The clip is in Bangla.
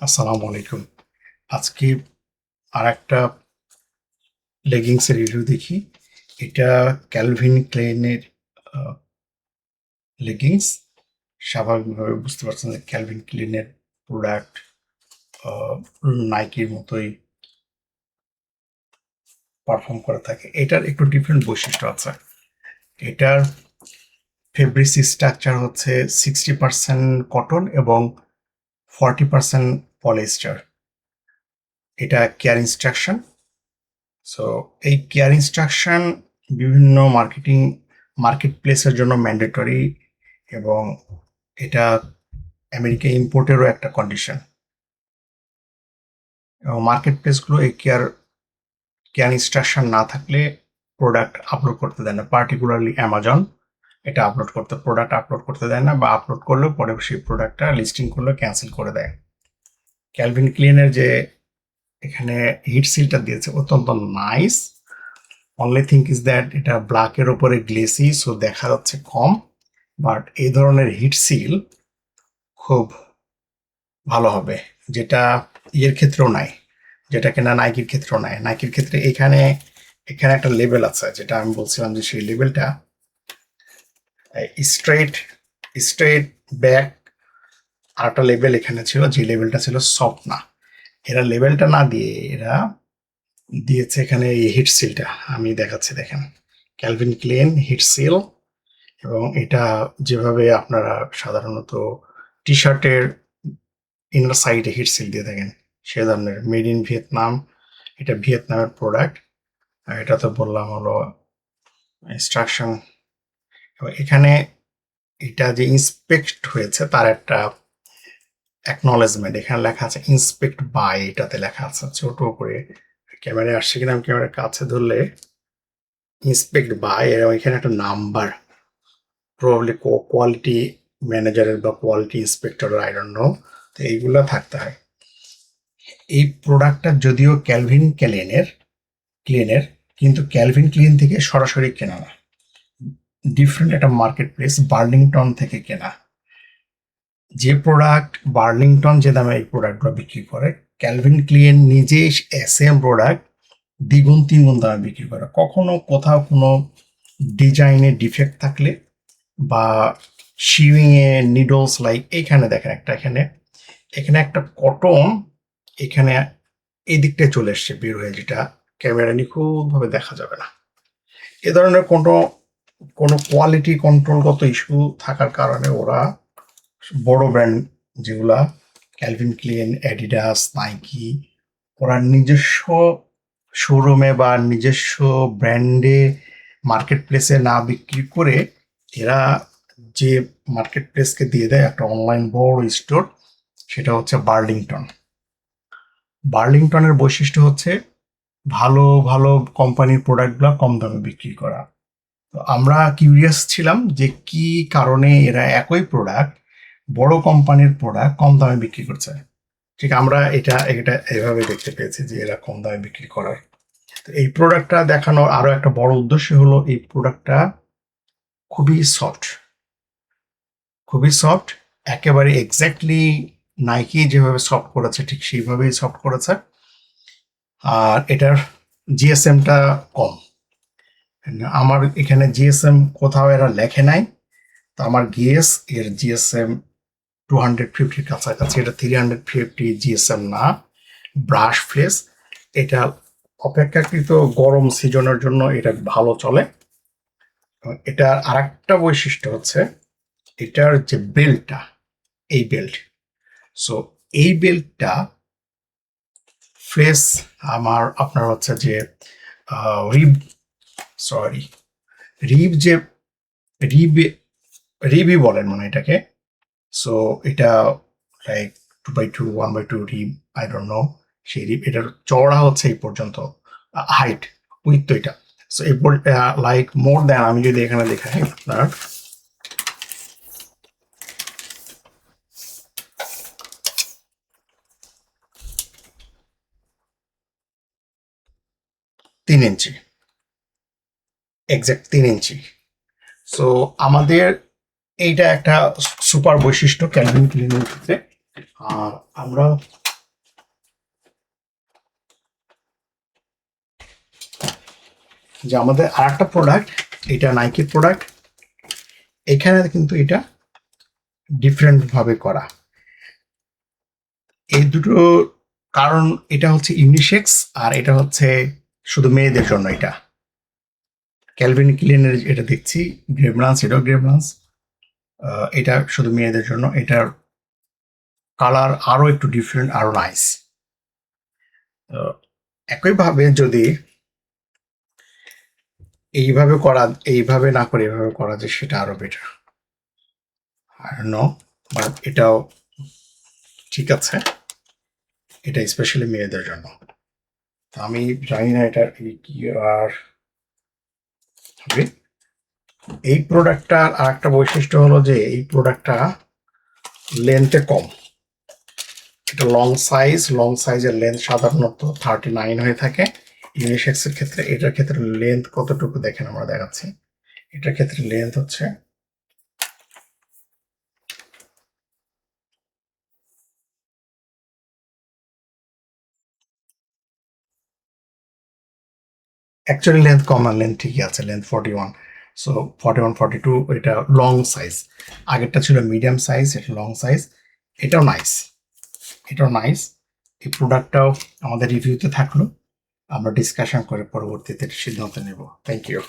আসসালামু আলাইকুম। আজকে আরেকটা লেগিংসের রিভিউ দেখি। এটা ক্যালভিন ক্লেইনের আ লেগিংস। স্বাভাবিকভাবে বুঝতে পারছেন যে ক্যালভিন ক্লেইনের প্রোডাক্ট আ নাইকির মতোই পারফর্ম করে থাকে। এটার একটু ডিফারেন্ট বৈশিষ্ট্য আছে। এটার ফেব্রিক স্ট্রাকচার হচ্ছে 60% কটন এবং 40% পলিয়েস্টার। এটা কেয়ার ইনস্ট্রাকশন। সো এই কেয়ার ইনস্ট্রাকশন বিভিন্ন মার্কেট প্লেসের জন্য ম্যান্ডেটরি এবং এটা আমেরিকা ইম্পোর্টেরও একটা কন্ডিশন এবং মার্কেট প্লেসগুলো এই কেয়ার ইনস্ট্রাকশন না থাকলে প্রোডাক্ট আপলোড করতে দেয় না, পার্টিকুলারলি অ্যামাজন এটা প্রোডাক্ট আপলোড করতে দেয় না, বা আপলোড করলেও পরে সেই প্রোডাক্টটা লিস্টিং করলে ক্যান্সেল করে দেয়। ক্যালভিন ক্লিনের যে এখানে হিট সিলটা দিয়েছে অত্যন্ত nice. Only thing is that এটা ব্ল্যাকের ওপরে গ্লেসি, সো দেখা যাচ্ছে কম, বাট এই ধরনের হিট সিল খুব ভালো হবে, যেটা ইয়ের ক্ষেত্রেও নাই, যেটা কিনা নাইকির ক্ষেত্রেও নাই। নাইকির ক্ষেত্রে এখানে এখানে একটা লেভেল আছে, যেটা আমি বলছিলাম যে সেই লেভেলটা স্ট্রেট স্ট্রেট ব্যাক, আর একটা লেভেল এখানে ছিল, যে লেভেলটা ছিল সফট না। এরা লেভেলটা না দিয়ে এরা দিয়েছে এখানে এই হিট সিলটা। আমি দেখাচ্ছি, দেখেন ক্যালভিন ক্লেন হিট সিল। এবং এটা যেভাবে আপনারা সাধারণত টি শার্টের ইনার সাইডে হিট সিল দিয়ে থাকেন, সে ধরনের মেড ইন ভিয়েতনাম। এটা ভিয়েতনামের প্রোডাক্ট। এটা তো বললাম হলো ইনস্ট্রাকশন। এখানে এটা যে ইন্সপেক্ট হয়েছে তার একটা অ্যাকনলেজমেন্ট এখানে লেখা আছে, ইন্সপেক্ট বাই, এটাতে লেখা আছে ছোট করে। ক্যামেরায় আসছে কিনা, আমি ক্যামেরার কাছে ধরলে ইন্সপেক্ট বাই, এবং এখানে একটা নাম্বার, প্রবাবলি কোয়ালিটি ম্যানেজারের বা কোয়ালিটি ইন্সপেক্টরের, আই ডোন্ট নো। তো এইগুলো থাকতে হয়। এই প্রোডাক্টটা যদিও ক্লিনের, কিন্তু ক্যালভিন ক্লিন থেকে সরাসরি কেনা না, ডিফারেন্ট একটা মার্কেট প্লেস বার্লিংটন থেকে কেনা। যে প্রোডাক্ট বার্লিংটন যে দামে এই প্রোডাক্টগুলো বিক্রি করে, ক্যালভিন ক্লিন নিজে সেম প্রোডাক্ট দ্বিগুণ তিনগুণ দামে বিক্রি করে। কখনো কোথাও কোনো ডিজাইনে ডিফেক্ট থাকলে বা শিউইংয়ে নিডলস, লাইক এইখানে দেখেন একটা, এখানে একটা কটন এখানে এই দিকটায় চলে এসছে বের হয়ে, যেটা ক্যামেরা নিখুঁতভাবে দেখা যাবে না। এ ধরনের কোনো কোনো কোয়ালিটি কন্ট্রোলগত ইস্যু থাকার কারণে ওরা বড় ব্র্যান্ড যেগুলা ক্যালভিন ক্লিন, অ্যাডিডাস, নাইকি, ওরা নিজস্ব শোরুমে বা নিজস্ব ব্র্যান্ডে মার্কেট প্লেসে না বিক্রি করে এরা যে মার্কেট প্লেসকে দিয়ে দেয় একটা অনলাইন বড় স্টোর, সেটা হচ্ছে বার্লিংটন। বার্লিংটনের বৈশিষ্ট্য হচ্ছে ভালো ভালো কোম্পানির প্রোডাক্টগুলো কম দামে বিক্রি করা। তো আমরা কিউরিয়াস ছিলাম যে কি কারণে এরা একই প্রোডাক্ট, বড় কোম্পানির প্রোডাক্ট কম দামে বিক্রি করছে। ঠিক আমরা এটা এটা এভাবে দেখতে পেয়েছি যে এরা কম দামে বিক্রি করার। তো এই প্রোডাক্টটা দেখানোর আরো একটা বড় উদ্দেশ্য হলো এই প্রোডাক্টটা খুবই সফট, খুবই সফট, একেবারে এক্স্যাক্টলি নাইকি যেভাবে সফট করেছে ঠিক সেইভাবেই সফট করেছে। আর এটার জিএসএমটা কম। আমার এখানে জিএসএম কোথাও এরা লেখে নাই, তো আমার গেস এর জিএসএম 250 কাছাকাছি। এটা 350 জিএসএম না, ব্রাশ ফেস। এটা অপেক্ষাকৃত গরম সিজনের জন্য এটা ভালো চলে। এটার আরেকটা বৈশিষ্ট্য হচ্ছে এটার যে বেল্টটা, এই বেল্ট, সো এই বেল্টটা ফ্লেস আপনার হচ্ছে যে রিব, সরি, রিব যে রিব রিবই বলেন মানে এটাকে। সো এটা like 2x2 1x2 rib, I don't know সেই রিব। এটার চওড়া হচ্ছে এই পর্যন্ত, হাইট উইথ তো এটা। সো এই লাইক মোর দ্যান, আমি যদি এখানে দেখাই আপনার 3 ইঞ্চি, এক্সাক্ট 3 ইঞ্চি। সো আমাদের এইটা একটা সুপার বৈশিষ্ট্য ক্যালভিন ক্লিনের ক্ষেত্রে। আর আমরা যে আমাদের আর একটা প্রোডাক্ট, এটা নাইকির প্রোডাক্ট, এখানে কিন্তু এটা ডিফারেন্ট ভাবে করা। এই দুটো কারণ, এটা হচ্ছে ইউনিসেক্স আর এটা হচ্ছে শুধু মেয়েদের জন্য। এটা ক্যালভিন ক্লিনের এটা দেখছি গ্রেভলান্স, এটাও গ্রেভলান্স, এটা শুধু মেয়েদের জন্য। এটার কালার আরো একটু ডিফারেন্ট, আরো নাইস। একইভাবে যদি এইভাবে করা, এইভাবে না করে এইভাবে করা যায়, সেটা আরো বেটার। আর নো, বাট এটাও ঠিক আছে, এটা স্পেশালি মেয়েদের জন্য। তো আমি জানি না এটা কি আর হবে। এই প্রোডাক্টটার আর একটা বৈশিষ্ট্য হলো যে এই প্রোডাক্টটা লেন্থে কম। এটা লং সাইজের লেন্থ সাধারণত 39 হয়ে থাকে ইউনিসেক্স এর ক্ষেত্রে। এটার ক্ষেত্রে লেন্থ কতটুকু দেখেন, আমরা দেখাচ্ছি। এটার ক্ষেত্রে লেন্থ হচ্ছে অ্যাকচুয়ালি লেন্থ কম না, লেন্থ ঠিকই আছে, লেন্থ 41। সো 41 42 এটা লং সাইজ। আগেরটা ছিল মিডিয়াম সাইজ, এটা লং সাইজ। এটাও নাইস, এটাও নাইস। এই প্রোডাক্টটাও আমাদের রিভিউতে থাকলো, আমরা ডিসকাশন করে পরবর্তীতে সিদ্ধান্ত নেব। Thank you.